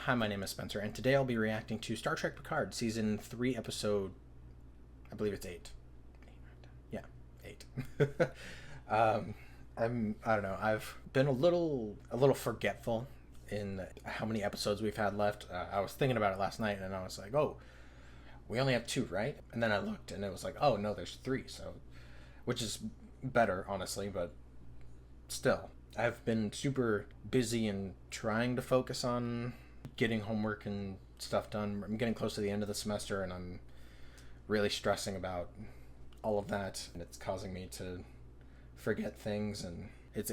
Hi, my name is Spencer, and today I'll be reacting to Star Trek Picard, Season 3, Episode... I believe it's 8. Yeah, 8. I don't know, I've been a little forgetful in how many episodes we've had left. I was thinking about it last night, and I was like, oh, we only have 2, right? And then I looked, and it was like, oh, no, there's 3, so... Which is better, honestly, but still. I've been super busy and trying to focus on getting homework and stuff done. I'm getting close to the end of the semester, and I'm really stressing about all of that, and it's causing me to forget things. And it's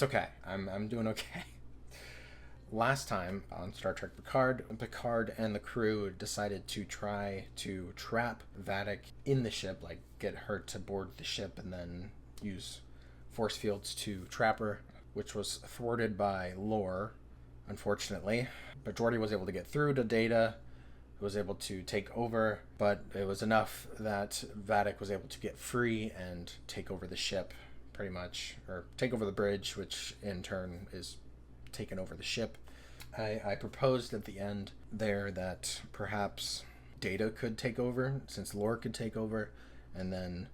okay. I'm doing okay. Last time on Star Trek Picard and the crew decided to try to trap Vadic in the ship, like get her to board the ship and then use force fields to trap her, which was thwarted by Lore, unfortunately. But Geordi was able to get through to Data, who was able to take over, but it was enough that Vadic was able to get free and take over the ship, pretty much, or take over the bridge, which in turn is taken over the ship. I proposed at the end there that perhaps Data could take over, since Lore could take over, and then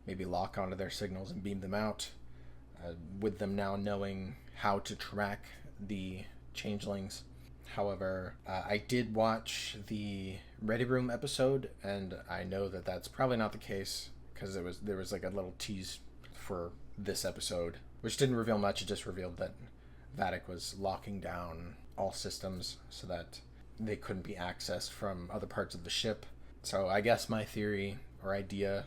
maybe lock onto their signals and beam them out, with them now knowing how to track the changelings. However, I did watch the Ready Room episode, and I know that that's probably not the case, because there was like a little tease for this episode, which didn't reveal much. It just revealed that Vadic was locking down all systems so that they couldn't be accessed from other parts of the ship. So I guess my theory or idea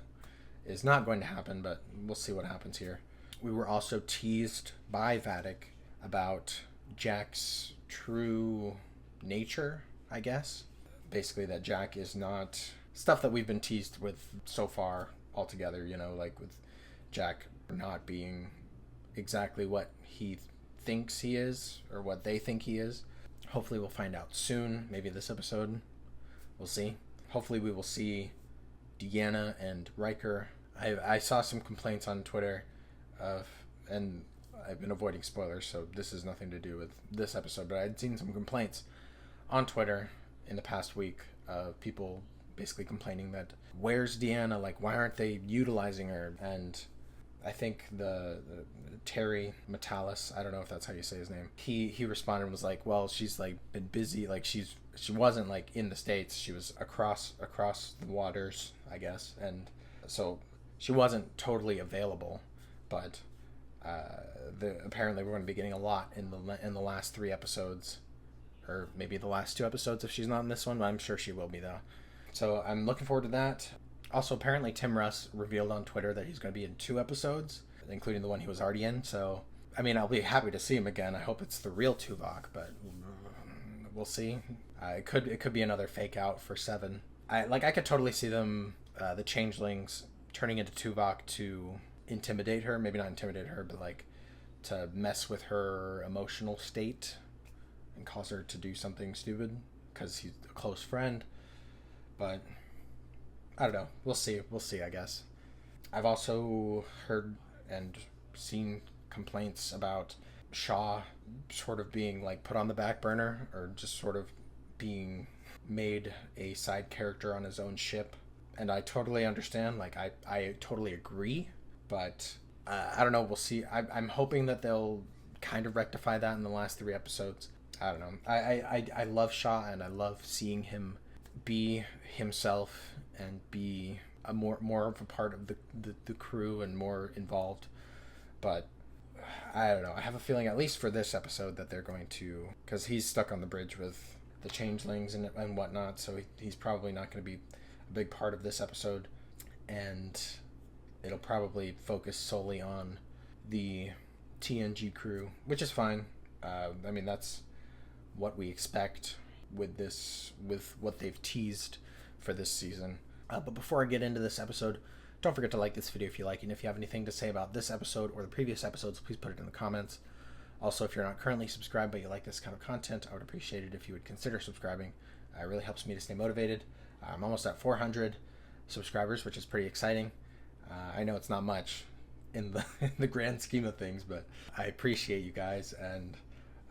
is not going to happen, but we'll see what happens here. We were also teased by Vadic about Jack's true nature, I guess. Basically that Jack is not stuff that we've been teased with so far altogether, you know, like with Jack not being exactly what he thinks he is or what they think he is. Hopefully we'll find out soon, maybe this episode. We'll see. Hopefully we will see Deanna and Riker. I saw some complaints on Twitter and I've been avoiding spoilers, so this has nothing to do with this episode, but I'd seen some complaints on Twitter in the past week of people basically complaining that, where's Deanna? Like, why aren't they utilizing her? And I think the Terry Metalis, I don't know if that's how you say his name, he responded and was like, well, she's like been busy, like she wasn't like in the States, she was across the waters, I guess, and so she wasn't totally available. But apparently we're going to be getting a lot in the last 3 episodes, or maybe the last 2 episodes if she's not in this one, but I'm sure she will be though. So I'm looking forward to that. Also, apparently Tim Russ revealed on Twitter that he's going to be in 2 episodes, including the one he was already in. So, I mean, I'll be happy to see him again. I hope it's the real Tuvok, but we'll see. It could be another fake out for 7. I could totally see them, the changelings, turning into Tuvok to intimidate her. Maybe not intimidate her, but like to mess with her emotional state and cause her to do something stupid because he's a close friend. But I don't know. We'll see, I guess. I've also heard and seen complaints about Shaw sort of being like put on the back burner, or just sort of being made a side character on his own ship. And I totally understand. Like, I totally agree. But I don't know. We'll see. I'm hoping that they'll kind of rectify that in the last 3 episodes. I don't know. I love Shaw, and I love seeing him be himself and be a more of a part of the crew and more involved. But I don't know. I have a feeling, at least for this episode, that they're going to, because he's stuck on the bridge with the changelings and whatnot, so he's probably not going to be a big part of this episode, and it'll probably focus solely on the TNG crew, which is fine. I mean, that's what we expect with what they've teased for this season. But before I get into this episode, don't forget to like this video if you like it, and if you have anything to say about this episode or the previous episodes, please put it in the comments. Also, if you're not currently subscribed but you like this kind of content, I would appreciate it if you would consider subscribing. It really helps me to stay motivated. I'm almost at 400 subscribers, which is pretty exciting. I know it's not much in the grand scheme of things, but I appreciate you guys, and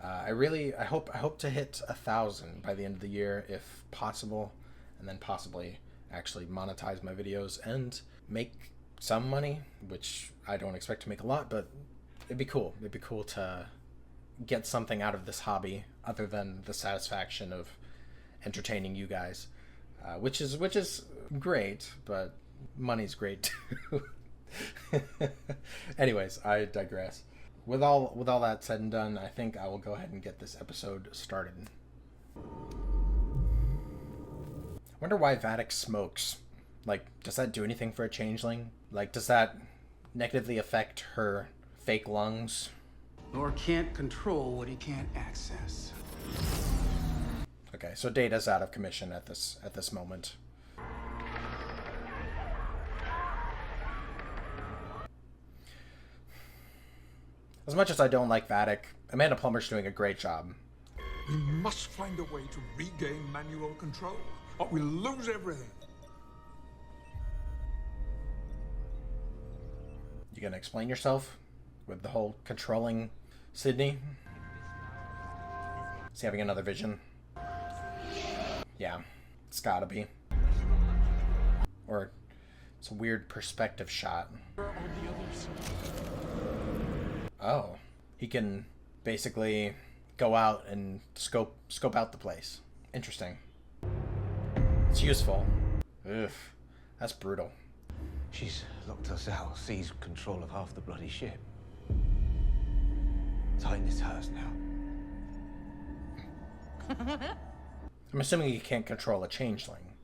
I hope to hit 1,000 by the end of the year if possible, and then possibly actually monetize my videos and make some money, which I don't expect to make a lot, but it'd be cool. It'd be cool to get something out of this hobby other than the satisfaction of entertaining you guys, which is great, but money's great too. Anyways, I digress. With all that said and done, I think I will go ahead and get this episode started. I wonder why Vadic smokes. Like, does that do anything for a changeling? Like, does that negatively affect her fake lungs? Nor can't control what he can't access. Okay, so Data's out of commission at this moment. As much as I don't like Vadic, Amanda Plummer's doing a great job. We must find a way to regain manual control, or we'll lose everything. You gonna explain yourself with the whole controlling Sydney? Is he having another vision? Yeah, it's gotta be. Or it's a weird perspective shot. Oh, he can basically go out and scope out the place. Interesting. It's useful. Ugh, that's brutal. She's locked us out, seized control of half the bloody ship. Titan is hers now. I'm assuming he can't control a changeling.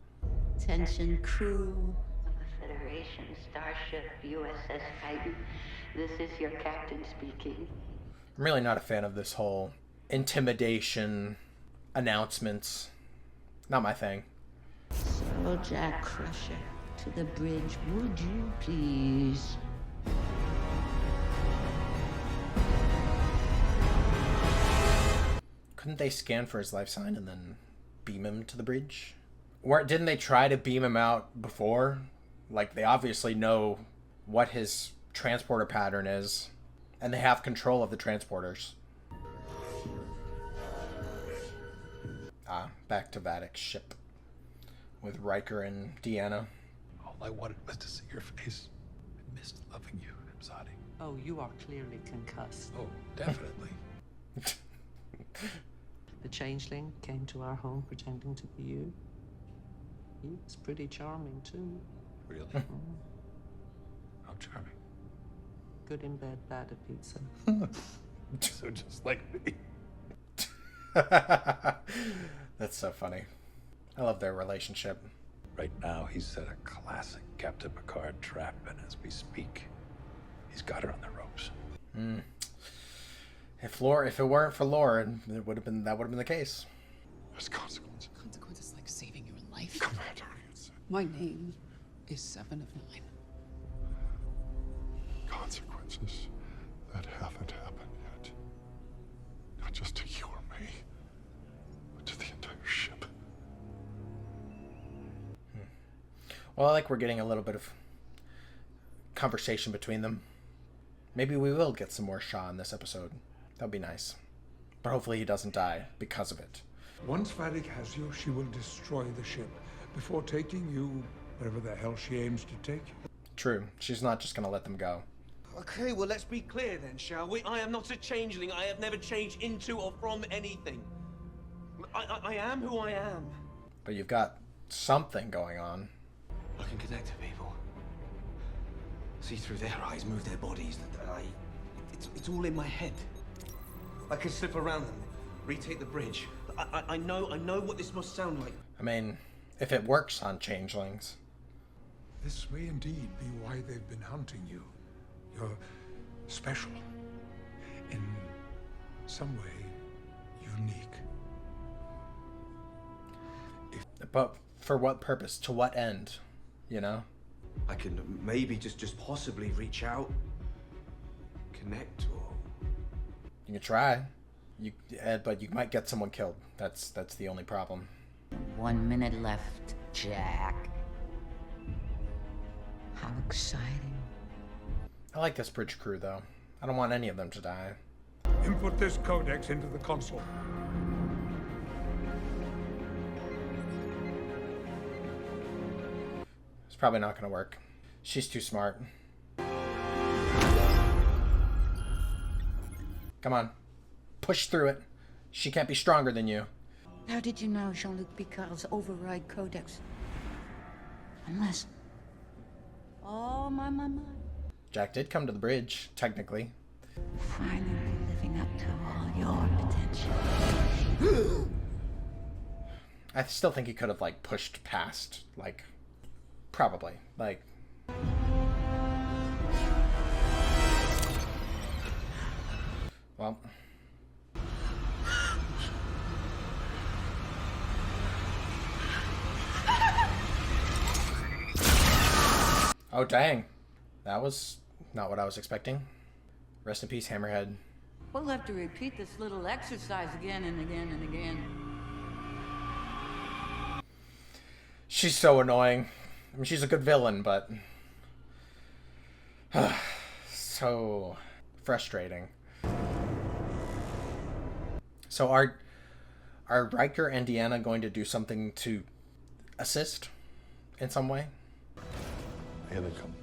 Attention crew of the Federation starship USS Titan. This is your captain speaking. I'm really not a fan of this whole intimidation announcements. Not my thing. So, Jack Crusher, to the bridge, would you please? Couldn't they scan for his life sign and then beam him to the bridge? Didn't they try to beam him out before? Like, they obviously know what his transporter pattern is, and they have control of the transporters. Back to Vadic's ship with Riker and Deanna. All I wanted was to see your face. I missed loving you, Imzadi. Oh, you are clearly concussed. Oh, definitely. The changeling came to our home pretending to be you. He was pretty charming, too. Really? How charming. Good in bed, bad at pizza. So just like me. That's so funny. I love their relationship. Right now, he's set a classic Captain Picard trap, and as we speak, he's got her on the ropes. If it weren't for Lauren, that would have been the case. There's consequences. Consequences like saving your life. Commander, My name is 7 of 9. consequences that haven't happened yet. Not just to you or me, but to the entire ship. Well, I like we're getting a little bit of conversation between them. Maybe we will get some more Shaw in this episode. That'd be nice. But hopefully he doesn't die because of it. Once Vadic has you, she will destroy the ship before taking you wherever the hell she aims to take you. True. She's not just gonna let them go. Okay, well, let's be clear then, shall we? I am not a changeling. I have never changed into or from anything. I am who I am. But you've got something going on. I can connect to people. See through their eyes, move their bodies. It's all in my head. I can slip around them, retake the bridge. I know what this must sound like. I mean, if it works on changelings. This may indeed be why they've been hunting you. You're special. In some way, unique. But for what purpose? To what end? You know? I can maybe just possibly reach out, connect, or... You can try. But you might get someone killed. That's the only problem. 1 minute left, Jack. How exciting. I like this bridge crew, though. I don't want any of them to die. Input this codex into the console. It's probably not going to work. She's too smart. Come on. Push through it. She can't be stronger than you. How did you know Jean-Luc Picard's override codex? Unless... Oh, my. Jack did come to the bridge, technically. Finally living up to all your potential. I still think he could have, like, pushed past, like... Probably. Like... Well... Oh, dang. That was not what I was expecting. Rest in peace, Hammerhead. We'll have to repeat this little exercise again and again and again. She's so annoying. I mean, she's a good villain, but... so frustrating. So are Riker and Deanna going to do something to assist in some way? Here they come.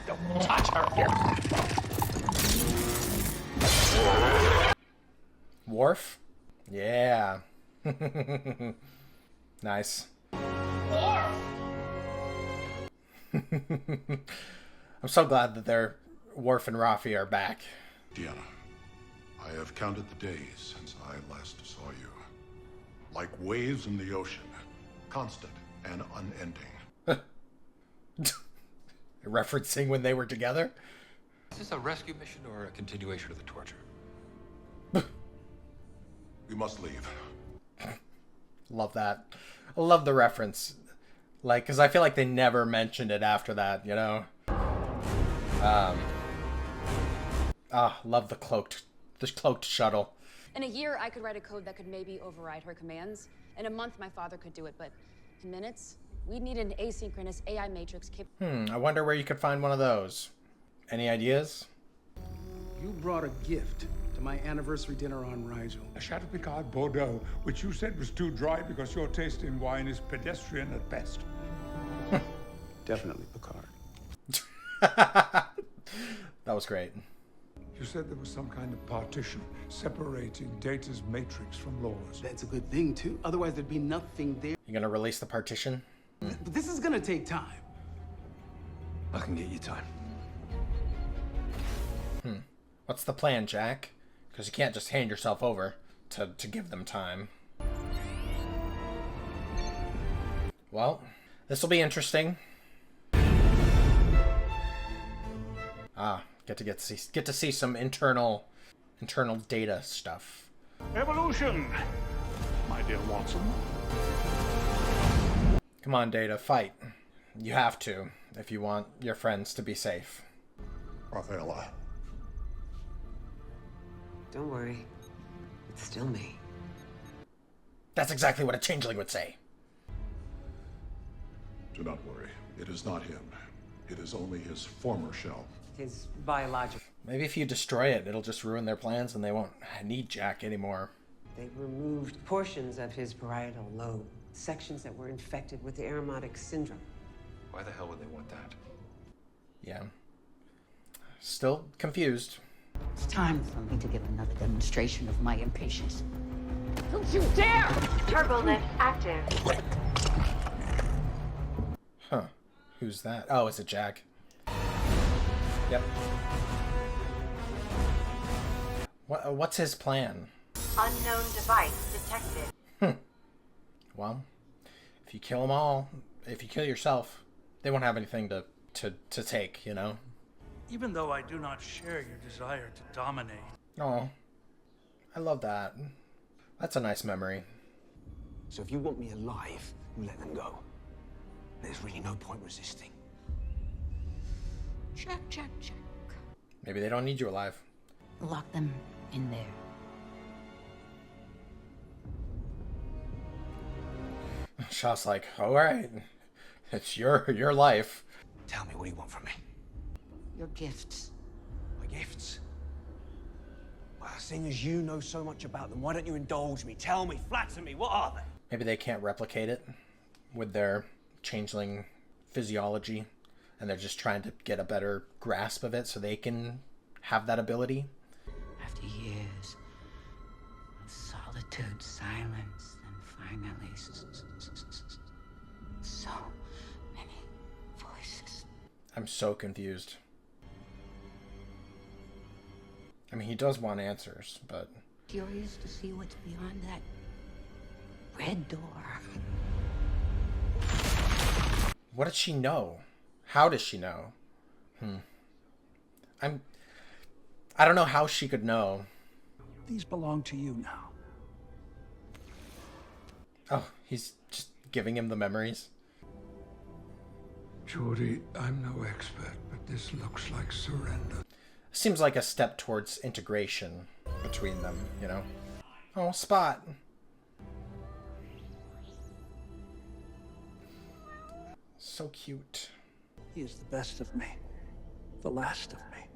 Don't touch her. Worf? Yeah. Nice. I'm so glad that Worf and Rafi are back. Deanna, I have counted the days since I last saw you. Like waves in the ocean, constant and unending. Referencing when they were together? Is this a rescue mission or a continuation of the torture? We must leave. Love that. I love the reference. Like, because I feel like they never mentioned it after that, you know? Love the cloaked shuttle. In a year, I could write a code that could maybe override her commands. In a month, my father could do it, but in minutes, we'd need an asynchronous AI matrix capable. I wonder where you could find one of those. Any ideas? You brought a gift to my anniversary dinner on Rigel. A Chateau Picard Bordeaux, which you said was too dry because your taste in wine is pedestrian at best. Definitely Picard. That was great. You said there was some kind of partition separating Data's matrix from Law's. That's a good thing, too. Otherwise, there'd be nothing there. You gonna release the partition? But this is gonna take time. I can get you time. What's the plan, Jack? Because you can't just hand yourself over to give them time. Well, this will be interesting. Get to see some internal data stuff. Evolution, my dear Watson. Come on, Data, fight. You have to if you want your friends to be safe. Rafaela. Don't worry. It's still me. That's exactly what a changeling would say. Do not worry. It is not him. It is only his former shell. His biological. Maybe if you destroy it, it'll just ruin their plans and they won't need Jack anymore. They removed portions of his parietal lobe, sections that were infected with the aromatic syndrome. Why the hell would they want that? Yeah. Still confused. It's time for me to give another demonstration of my impatience. Don't you dare! Turbo lift active. Huh. Who's that? Oh, it's a Jack. Yep. What's his plan? Unknown device detected. Well, if you kill them all, if you kill yourself, they won't have anything to take, you know? Even though I do not share your desire to dominate. Oh, I love that. That's a nice memory. So if you want me alive, you let them go. There's really no point resisting. Check. Maybe they don't need you alive. Lock them in there. Shaw's like, all right, it's your life. Tell me what you want from me. Your gifts. My gifts? Well, seeing as you know so much about them, why don't you indulge me? Tell me, flatter me, what are they? Maybe they can't replicate it with their changeling physiology, and they're just trying to get a better grasp of it so they can have that ability. After years of solitude, silence, then finally so many voices. I'm so confused. I mean, he does want answers, but... Curious to see what's beyond that red door. What did she know? How does she know? I don't know how she could know. These belong to you now. Oh, he's just giving him the memories. Geordi, I'm no expert, but this looks like surrender. Seems like a step towards integration between them, you know? Oh, Spot. So cute. He is the best of me. The last of me.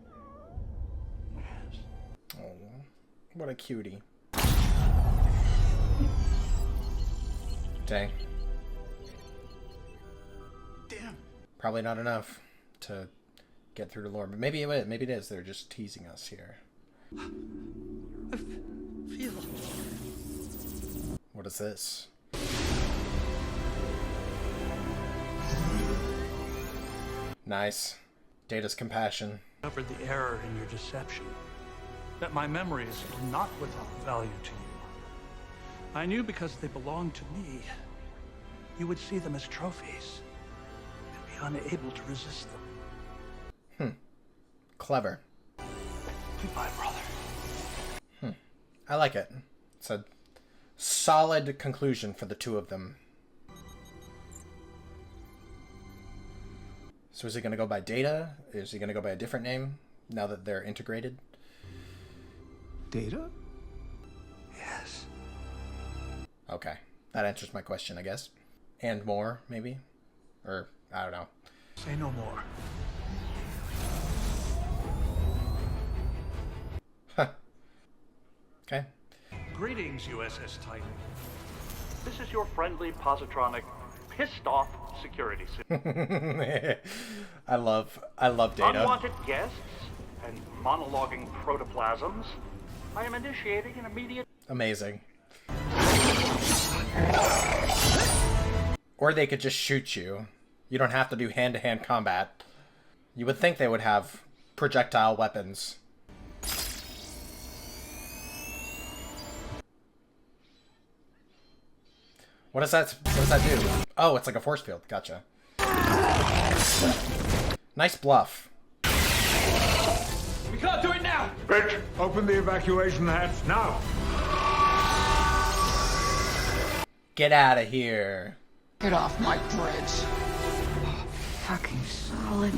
Yes. Oh, what a cutie. Dang. Damn. Probably not enough to get through to lore, but maybe it is. They're just teasing us here. I feel. What is this? Nice. Data's compassion. Discovered the error in your deception. That my memories are not without value to you. I knew because they belonged to me, you would see them as trophies and be unable to resist them. Clever. Goodbye, brother. I like it. It's a solid conclusion for the two of them. So is he going to go by Data? Is he going to go by a different name now that they're integrated? Data? Yes. Okay. That answers my question, I guess. And more, maybe? Or, I don't know. Say no more. Huh. Okay. Greetings, USS Titan. This is your friendly, positronic, pissed-off security system. I love Data. Unwanted guests and monologuing protoplasms. I am initiating an immediate... Amazing. Or they could just shoot you. You don't have to do hand-to-hand combat. You would think they would have projectile weapons. What does that do? Oh, it's like a force field. Gotcha. Nice bluff. We can't do it now! Bitch, open the evacuation hatch now! Get out of here. Get off my bridge. Fucking solid.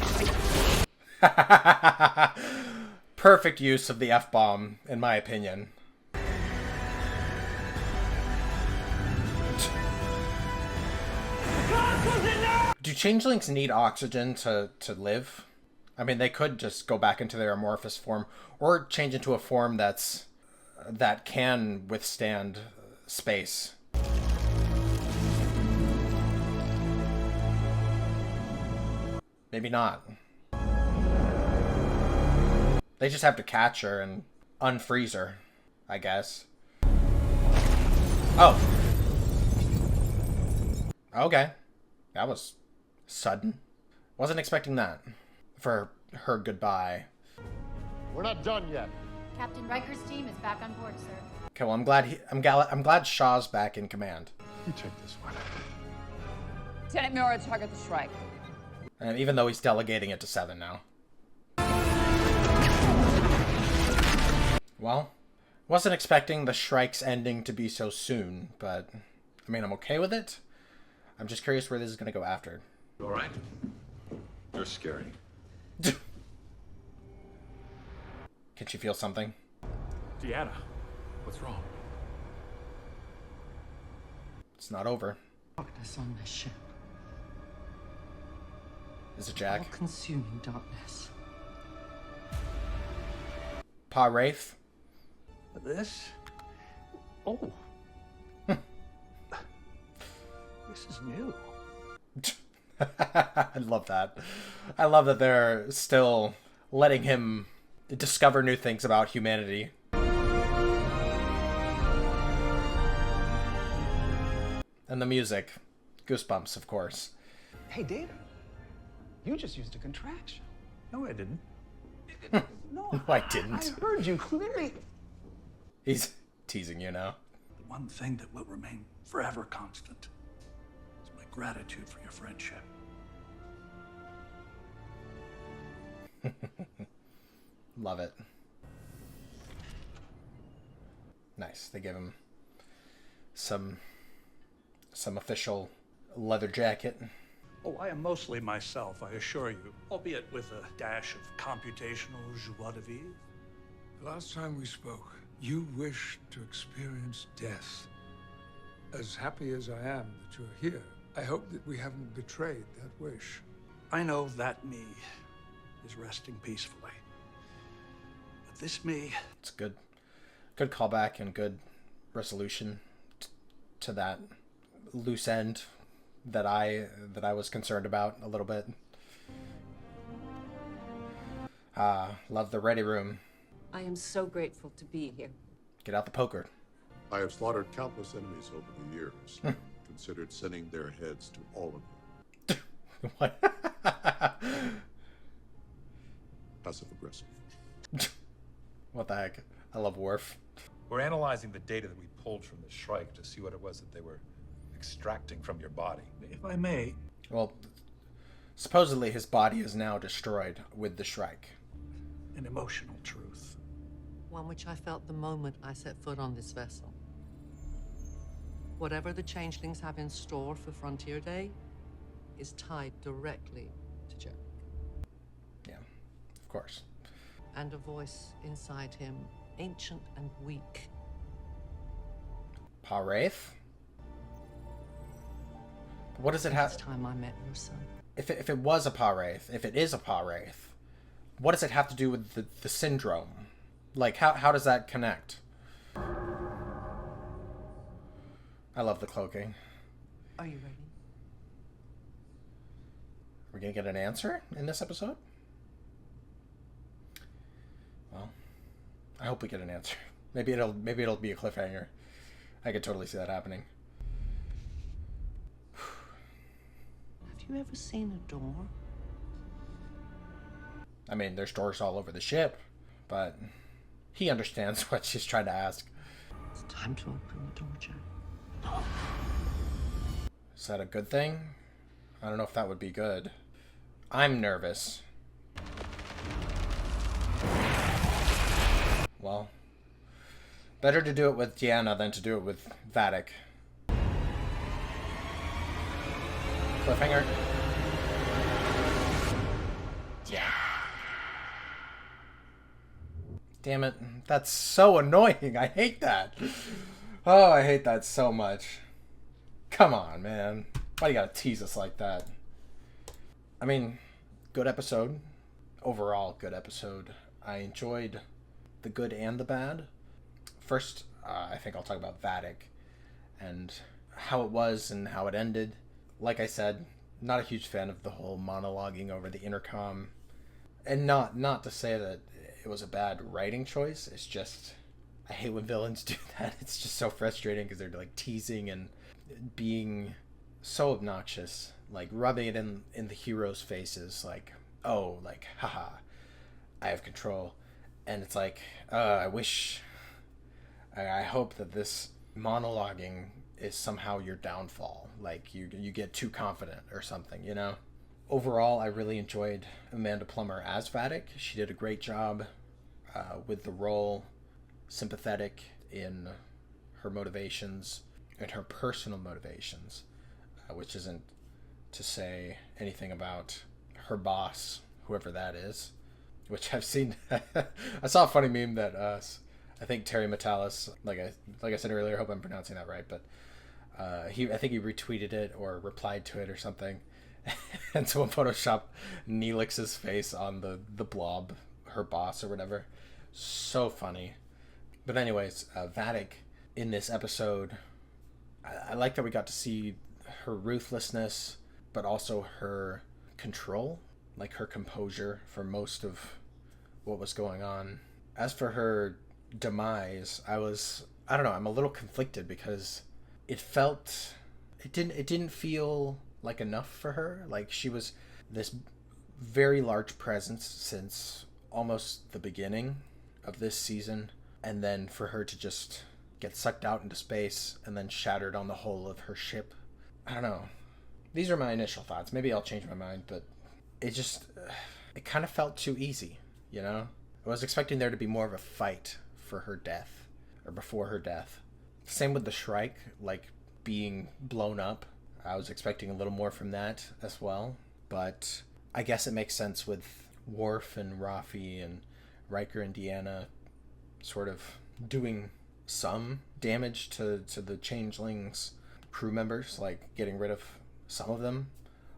Perfect use of the F-bomb, in my opinion. Do changelings need oxygen to live? I mean, they could just go back into their amorphous form, or change into a form that can withstand space. Maybe not. They just have to catch her and unfreeze her, I guess. Oh. Okay. That was sudden. Wasn't expecting that. For her goodbye. We're not done yet. Captain Riker's team is back on board, sir. Okay, well, I'm glad Shaw's back in command. You take this one. Lieutenant Mura, target the Shrike. And even though he's delegating it to 7 now. Well, wasn't expecting the Shrike's ending to be so soon, but I mean, I'm okay with it. I'm just curious where this is going to go after. All right. You're scary. Can she feel something? Deanna, what's wrong? It's not over. Darkness on this ship. Is it Jack? All-consuming darkness. Pah-wraith. This? Oh. This is new. I love that. I love that they're still letting him discover new things about humanity. And the music. Goosebumps, of course. Hey, Data. You just used a contraction. No, I didn't. No, I didn't. I heard you clearly. He's teasing you now. The one thing that will remain forever constant is my gratitude for your friendship. Love it. Nice. They give him some official leather jacket. Oh, I am mostly myself, I assure you, albeit with a dash of computational joie de vivre. The last time we spoke, you wished to experience death. As happy as I am that you're here, I hope that we haven't betrayed that wish. I know that me is resting peacefully. But this me... It's good. Good callback and good resolution to that loose end that I was concerned about a little bit. Love the ready room. I am so grateful to be here. Get out the poker. I have slaughtered countless enemies over the years. Considered sending their heads to all of them. What? Passive aggressive. What the heck? I love Worf. We're analyzing the data that we pulled from the Shrike to see what it was that they were extracting from your body. If I may... Well, supposedly his body is now destroyed with the Shrike. An emotional truth. One which I felt the moment I set foot on this vessel. Whatever the changelings have in store for Frontier Day is tied directly to Jack. Yeah, of course. And a voice inside him, ancient and weak. Pah-wraith? What does it have? Last time I met your son. If it was a Pah-wraith, if it is a Pah-wraith, what does it have to do with the syndrome? Like, how does that connect? I love the cloaking. Are you ready? We're gonna get an answer in this episode? Well, I hope we get an answer. Maybe it'll be a cliffhanger. I could totally see that happening. Have you ever seen a door? I mean, there's doors all over the ship, but he understands what she's trying to ask. It's time to open the door, Jack. Is that a good thing? I don't know if that would be good. I'm nervous. Well, better to do it with Deanna than to do it with Vadic. Cliffhanger? Yeah. Damn it. That's so annoying. I hate that. Oh, I hate that so much. Come on, man. Why do you gotta tease us like that? I mean, good episode. Overall, good episode. I enjoyed the good and the bad. First, I think I'll talk about Vadic and how it was and how it ended. Like I said, not a huge fan of the whole monologuing over the intercom. And not to say that it was a bad writing choice. It's just, I hate when villains do that. It's just so frustrating because they're like teasing and being so obnoxious, like rubbing it in the heroes' faces, like, oh, like, haha, I have control. And it's like, I hope that this monologuing is somehow your downfall. Like you get too confident or something, you know? Overall, I really enjoyed Amanda Plummer as Vadic. She did a great job with the role, sympathetic in her motivations and her personal motivations, which isn't to say anything about her boss, whoever that is, which I've seen. I saw a funny meme that I think Terry Metalis, like I said earlier, I hope I'm pronouncing that right, but I think he retweeted it or replied to it or something. And someone photoshopped Neelix's face on the blob, her boss or whatever. So funny. But anyways, Vadic in this episode, I like that we got to see her ruthlessness, but also her control, like her composure for most of what was going on. As for her demise, I don't know, I'm a little conflicted because it didn't feel like enough for her. Like she was this very large presence since almost the beginning of this season, and then for her to just get sucked out into space and then shattered on the hull of her ship. I don't know. These are my initial thoughts. Maybe I'll change my mind, but it kind of felt too easy, you know? I was expecting there to be more of a fight for her death, or before her death. Same with the Shrike, like being blown up. I was expecting a little more from that as well, but I guess it makes sense with Worf and Rafi and Riker and Deanna sort of doing some damage to the Changelings crew members, like getting rid of some of them,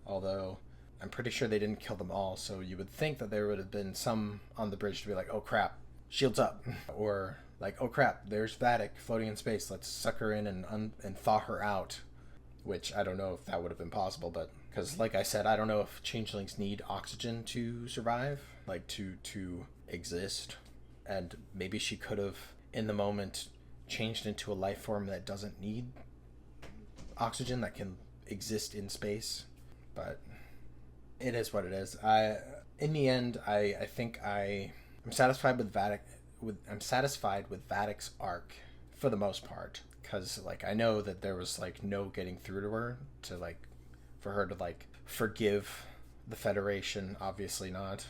although I'm pretty sure they didn't kill them all, so you would think that there would have been some on the bridge to be like, oh crap, shields up, or like, oh crap, there's Vadic floating in space, let's suck her in and thaw her out, which I don't know if that would have been possible, but because like I said, I don't know if Changelings need oxygen to survive, like to exist, and maybe she could have in the moment changed into a life form that doesn't need oxygen, that can exist in space. But it is what it is. In the end, I think I'm satisfied with Vadic. I'm satisfied with Vadic's arc for the most part, because like I know that there was like no getting through to her to like for her to like forgive the Federation. Obviously not.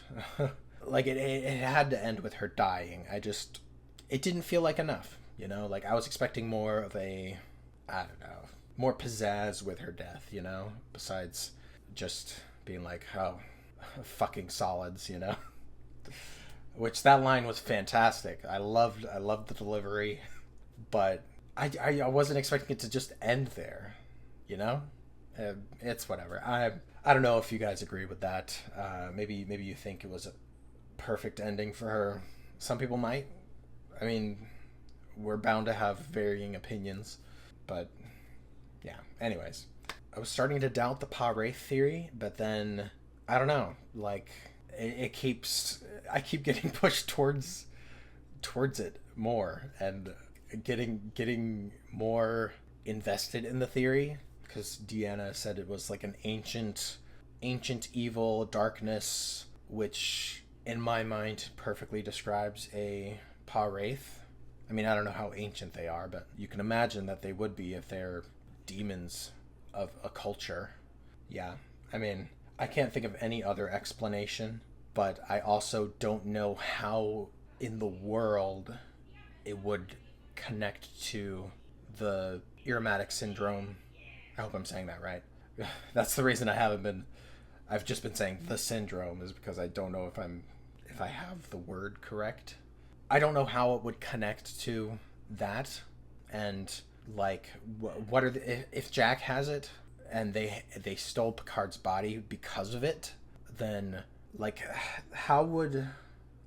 Like it had to end with her dying. It didn't feel like enough, you know? Like I was expecting more of a, I don't know, more pizzazz with her death, you know? Besides just being like, oh, fucking solids, you know? Which that line was fantastic. I loved the delivery, but I wasn't expecting it to just end there, you know? It's whatever. I don't know if you guys agree with that. Maybe you think it was a perfect ending for her. Some people might. I mean, we're bound to have varying opinions, but yeah. Anyways, I was starting to doubt the Pah-wraith theory, but then I don't know. Like I keep getting pushed towards it more and getting more invested in the theory, because Deanna said it was like an ancient evil darkness, which in my mind perfectly describes a Pah-wraith. I mean, I don't know how ancient they are, but you can imagine that they would be if they're demons of a culture. Yeah, I mean, I can't think of any other explanation, but I also don't know how in the world it would connect to the Irmatic syndrome. I hope I'm saying that right. That's the reason I've just been saying the syndrome, is because I don't know if I have the word correct. I don't know how it would connect to that, and like what are if Jack has it and they stole Picard's body because of it, then like how would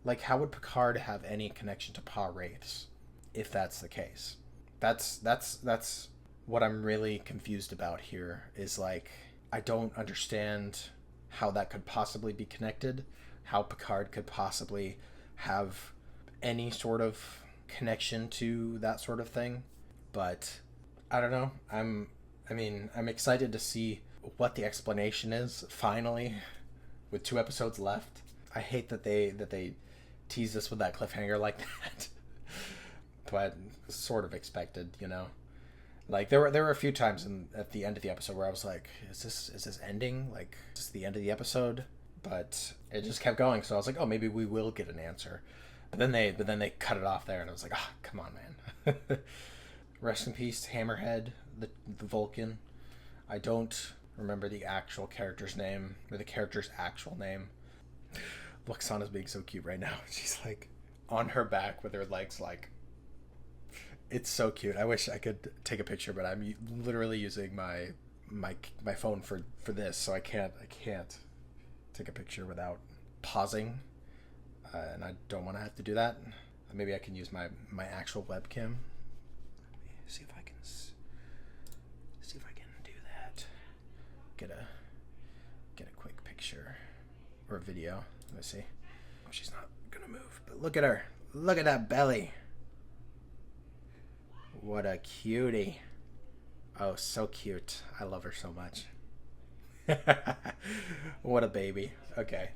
Picard have any connection to Pah-wraiths if that's the case? That's what I'm really confused about here, is like I don't understand how that could possibly be connected, how Picard could possibly have any sort of connection to that sort of thing. But I don't know. I'm excited to see what the explanation is finally, with 2 episodes left. I hate that they tease us with that cliffhanger like that. But sort of expected, you know. Like there were a few times at the end of the episode where I was like, is this ending? Like, is this the end of the episode? But it just kept going, so I was like, oh, maybe we will get an answer. But then they cut it off there, and I was like, ah, oh, come on, man. Rest in peace, Hammerhead, the Vulcan. I don't remember the actual character's name, or the character's actual name. Luxana's being so cute right now. She's like on her back with her legs like. It's so cute. I wish I could take a picture, but I'm literally using my phone for this, so I can't take a picture without pausing, and I don't want to have to do that. Maybe I can use my actual webcam. Let me see if I can do that. Get a quick picture or a video. Let me see. She's not gonna move, but look at her. Look at that belly. What a cutie. Oh, so cute. I love her so much. What a baby. Okay.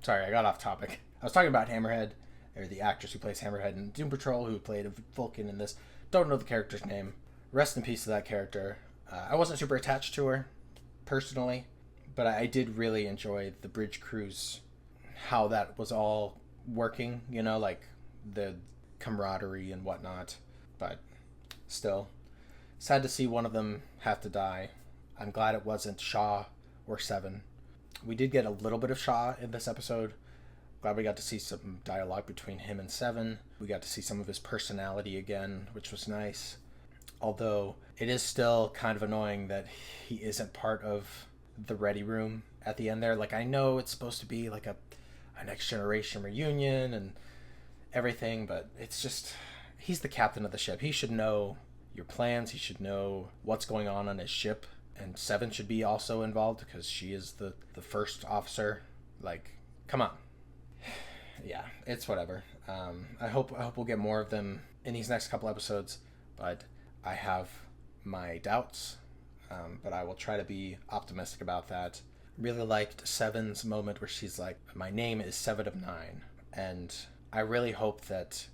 Sorry, I got off topic. I was talking about Hammerhead, or the actress who plays Hammerhead in Doom Patrol, who played a Vulcan in this. Don't know the character's name. Rest in peace to that character. I wasn't super attached to her, personally, but I did really enjoy the bridge cruise, how that was all working, you know, like the camaraderie and whatnot. But still, sad to see one of them have to die. I'm glad it wasn't Shaw or Seven. We did get a little bit of Shaw in this episode. Glad we got to see some dialogue between him and Seven. We got to see some of his personality again, which was nice. Although it is still kind of annoying that he isn't part of the Ready Room at the end there. Like, I know it's supposed to be like a Next Generation reunion and everything, but it's just, he's the captain of the ship. He should know your plans. He should know what's going on his ship. And Seven should be also involved because she is the first officer. Like, come on. Yeah, it's whatever. I hope we'll get more of them in these next couple episodes, but I have my doubts. But I will try to be optimistic about that. Really liked Seven's moment where she's like, my name is 7 of 9. And I really hope that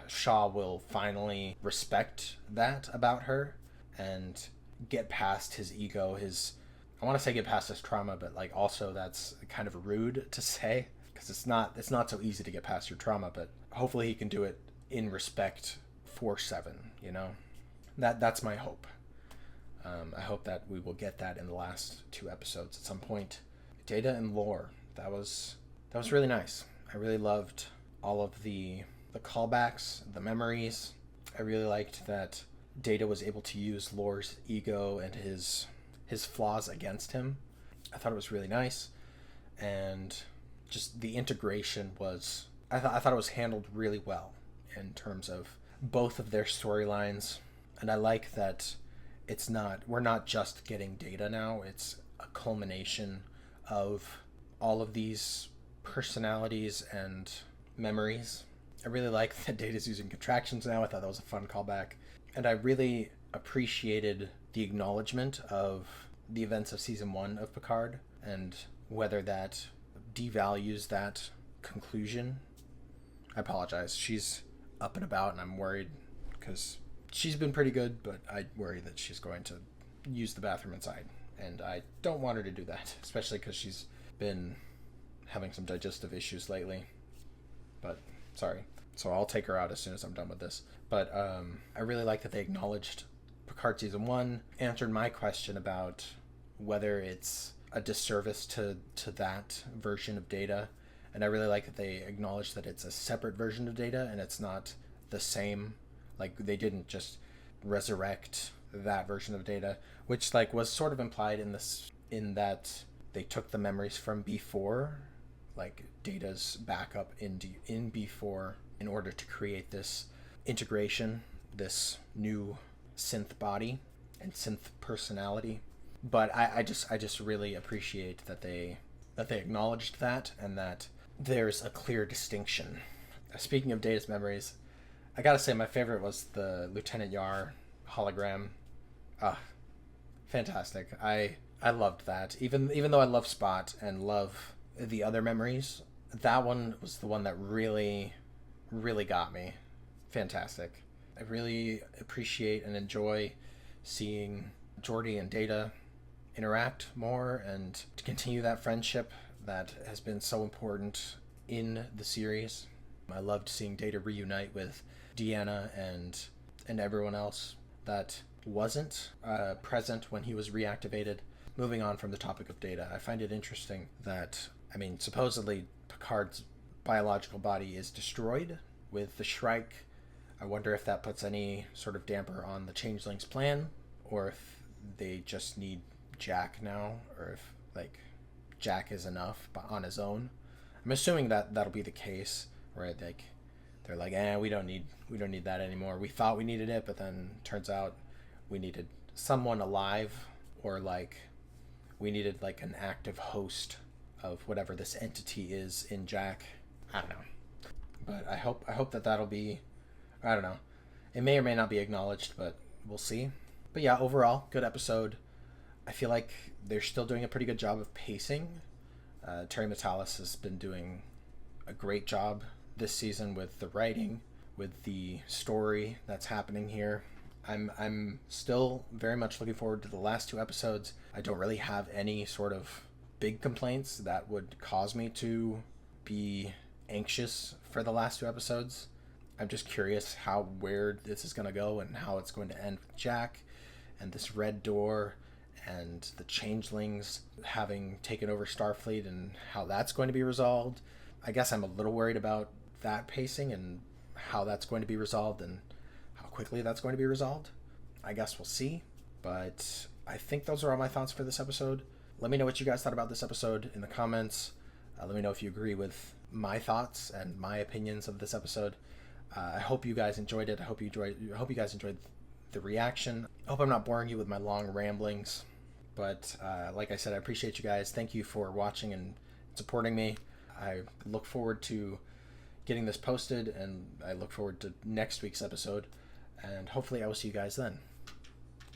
Shaw will finally respect that about her and get past his ego, I want to say get past his trauma, but like also that's kind of rude to say because it's not so easy to get past your trauma, but hopefully he can do it in respect for Seven, you know? That's my hope. I hope that we will get that in the last 2 episodes at some point. Data and lore. That was really nice. I really loved all of the callbacks, the memories. I really liked that Data was able to use Lore's ego and his flaws against him. I thought it was really nice, and just the integration was. I thought it was handled really well in terms of both of their storylines, and I like that we're not just getting Data now. It's a culmination of all of these personalities and memories. I really like that Data's using contractions now. I thought that was a fun callback. And I really appreciated the acknowledgement of the events of season 1 of Picard and whether that devalues that conclusion. I apologize. She's up and about and I'm worried because she's been pretty good, but I worry that she's going to use the bathroom inside. And I don't want her to do that, especially because she's been having some digestive issues lately. But sorry. So I'll take her out as soon as I'm done with this. But I really like that they acknowledged Picard Season 1, answered my question about whether it's a disservice to that version of Data. And I really like that they acknowledged that it's a separate version of Data and it's not the same. Like, they didn't just resurrect that version of Data, which like was sort of implied in that they took the memories from before, like Data's backup in B4, in order to create this integration, this new synth body and synth personality. But I just really appreciate that they acknowledged that and that there's a clear distinction. Speaking of Data's memories, I gotta say my favorite was the Lieutenant Yarr hologram. Fantastic. I loved that. Even though I love Spot and love the other memories, that one was the one that really got me. Fantastic. I really appreciate and enjoy seeing Geordi and Data interact more and to continue that friendship that has been so important in the series. I loved seeing Data reunite with Deanna and everyone else that wasn't present when he was reactivated. Moving on from the topic of Data, I find it interesting that, supposedly Picard's biological body is destroyed with the Shrike. I wonder if that puts any sort of damper on the Changelings' plan, or if they just need Jack now, or if, Jack is enough on his own. I'm assuming that that'll be the case, right? they're like, we don't need that anymore. We thought we needed it, but then turns out we needed someone alive, or like we needed like an active host of whatever this entity is in Jack. I don't know. But I hope that'll be, I don't know. It may or may not be acknowledged, but we'll see. But yeah, overall, good episode. I feel like they're still doing a pretty good job of pacing. Terry Matalas has been doing a great job this season with the writing, with the story that's happening here. I'm still very much looking forward to the last 2 episodes. I don't really have any sort of big complaints that would cause me to be anxious for the last 2 episodes. I'm just curious where this is going to go and how it's going to end with Jack and this red door and the changelings having taken over Starfleet and how that's going to be resolved. I guess I'm a little worried about that pacing and how that's going to be resolved and how quickly that's going to be resolved. I guess we'll see. But I think those are all my thoughts for this episode. Let me know what you guys thought about this episode in the comments. Let me know if you agree with my thoughts and my opinions of this episode. I hope you guys enjoyed it. I hope you guys enjoyed the reaction. I hope I'm not boring you with my long ramblings. But like I said, I appreciate you guys. Thank you for watching and supporting me. I look forward to getting this posted, and I look forward to next week's episode. And hopefully I will see you guys then.